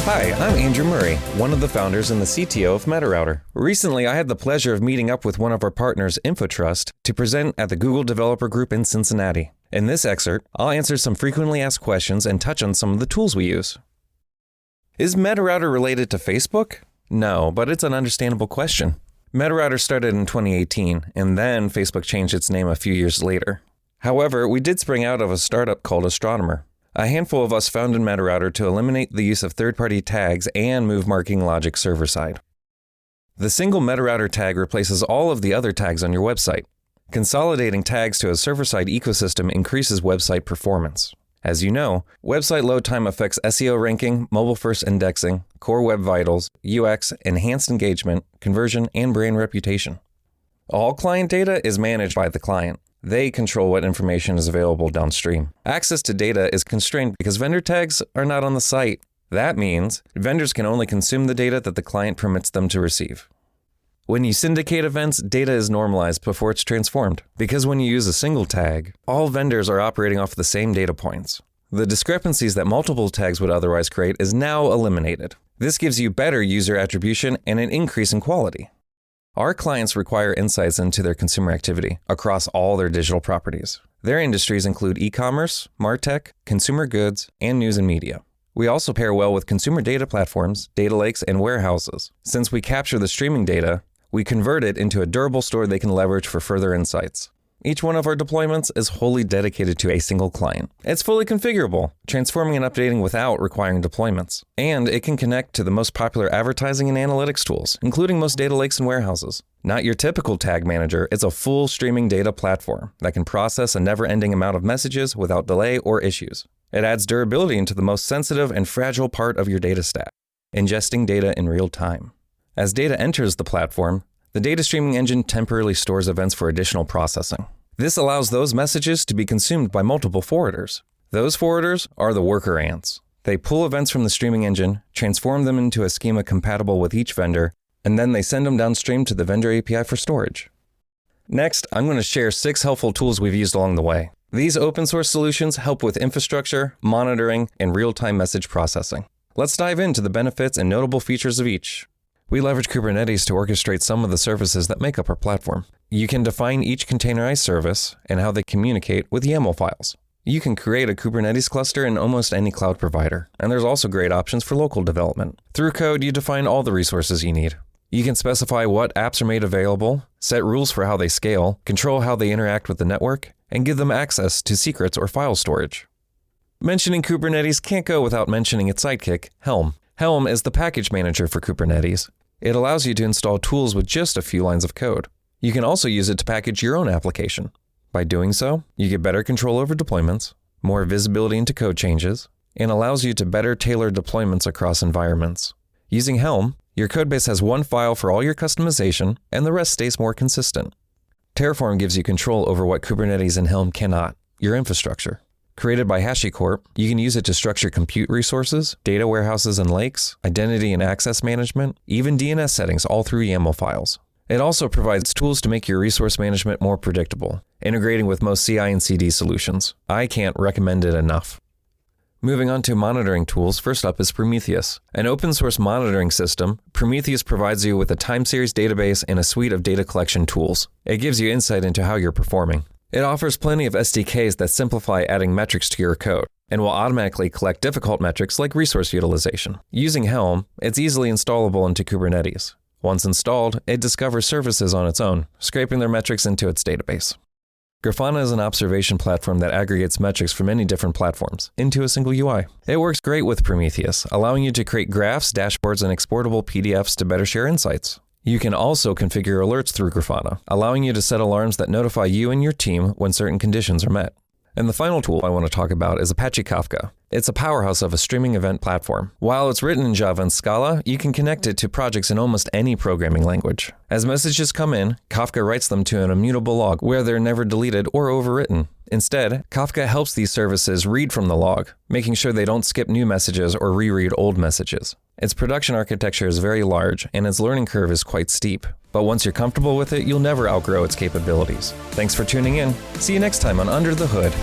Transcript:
Hi, I'm Andrew Murray, one of the founders and the CTO of MetaRouter. Recently, I had the pleasure of meeting up with one of our partners, InfoTrust, to present at the Google Developer Group in Cincinnati. In this excerpt, I'll answer some frequently asked questions and touch on some of the tools we use. Is MetaRouter related to Facebook? No, but it's an understandable question. MetaRouter started in 2018, and then Facebook changed its name a few years later. However, we did spring out of a startup called Astronomer. A handful of us founded MetaRouter to eliminate the use of third-party tags and move marketing logic server-side. The single MetaRouter tag replaces all of the other tags on your website. Consolidating tags to a server-side ecosystem increases website performance. As you know, website load time affects SEO ranking, mobile-first indexing, core web vitals, UX, enhanced engagement, conversion, and brand reputation. All client data is managed by the client. They control what information is available downstream. Access to data is constrained because vendor tags are not on the site. That means vendors can only consume the data that the client permits them to receive. When you syndicate events, data is normalized before it's transformed. Because when you use a single tag, all vendors are operating off the same data points. The discrepancies that multiple tags would otherwise create is now eliminated. This gives you better user attribution and an increase in quality. Our clients require insights into their consumer activity across all their digital properties. Their industries include e-commerce, MarTech, consumer goods, and news and media. We also pair well with consumer data platforms, data lakes, and warehouses. Since we capture the streaming data, we convert it into a durable store they can leverage for further insights. Each one of our deployments is wholly dedicated to a single client. It's fully configurable, transforming and updating without requiring deployments. And it can connect to the most popular advertising and analytics tools, including most data lakes and warehouses. Not your typical tag manager, it's a full streaming data platform that can process a never-ending amount of messages without delay or issues. It adds durability into the most sensitive and fragile part of your data stack, ingesting data in real time. As data enters the platform, the data streaming engine temporarily stores events for additional processing. This allows those messages to be consumed by multiple forwarders. Those forwarders are the worker ants. They pull events from the streaming engine, transform them into a schema compatible with each vendor, and then they send them downstream to the vendor API for storage. Next, I'm going to share 6 helpful tools we've used along the way. These open source solutions help with infrastructure, monitoring, and real-time message processing. Let's dive into the benefits and notable features of each. We leverage Kubernetes to orchestrate some of the services that make up our platform. You can define each containerized service and how they communicate with YAML files. You can create a Kubernetes cluster in almost any cloud provider, and there's also great options for local development. Through code, you define all the resources you need. You can specify what apps are made available, set rules for how they scale, control how they interact with the network, and give them access to secrets or file storage. Mentioning Kubernetes can't go without mentioning its sidekick, Helm. Helm is the package manager for Kubernetes. It allows you to install tools with just a few lines of code. You can also use it to package your own application. By doing so, you get better control over deployments, more visibility into code changes, and allows you to better tailor deployments across environments. Using Helm, your codebase has one file for all your customization, and the rest stays more consistent. Terraform gives you control over what Kubernetes and Helm cannot, your infrastructure. Created by HashiCorp, you can use it to structure compute resources, data warehouses and lakes, identity and access management, even DNS settings all through YAML files. It also provides tools to make your resource management more predictable, integrating with most CI and CD solutions. I can't recommend it enough. Moving on to monitoring tools, first up is Prometheus. An open source monitoring system, Prometheus provides you with a time series database and a suite of data collection tools. It gives you insight into how you're performing. It offers plenty of SDKs that simplify adding metrics to your code and will automatically collect difficult metrics like resource utilization. Using Helm, it's easily installable into Kubernetes. Once installed, it discovers services on its own, scraping their metrics into its database. Grafana is an observation platform that aggregates metrics from many different platforms into a single UI. It works great with Prometheus, allowing you to create graphs, dashboards, and exportable PDFs to better share insights. You can also configure alerts through Grafana, allowing you to set alarms that notify you and your team when certain conditions are met. And the final tool I want to talk about is Apache Kafka. It's a powerhouse of a streaming event platform. While it's written in Java and Scala, you can connect it to projects in almost any programming language. As messages come in, Kafka writes them to an immutable log where they're never deleted or overwritten. Instead, Kafka helps these services read from the log, making sure they don't skip new messages or reread old messages. Its production architecture is very large, and its learning curve is quite steep. But once you're comfortable with it, you'll never outgrow its capabilities. Thanks for tuning in. See you next time on Under the Hood.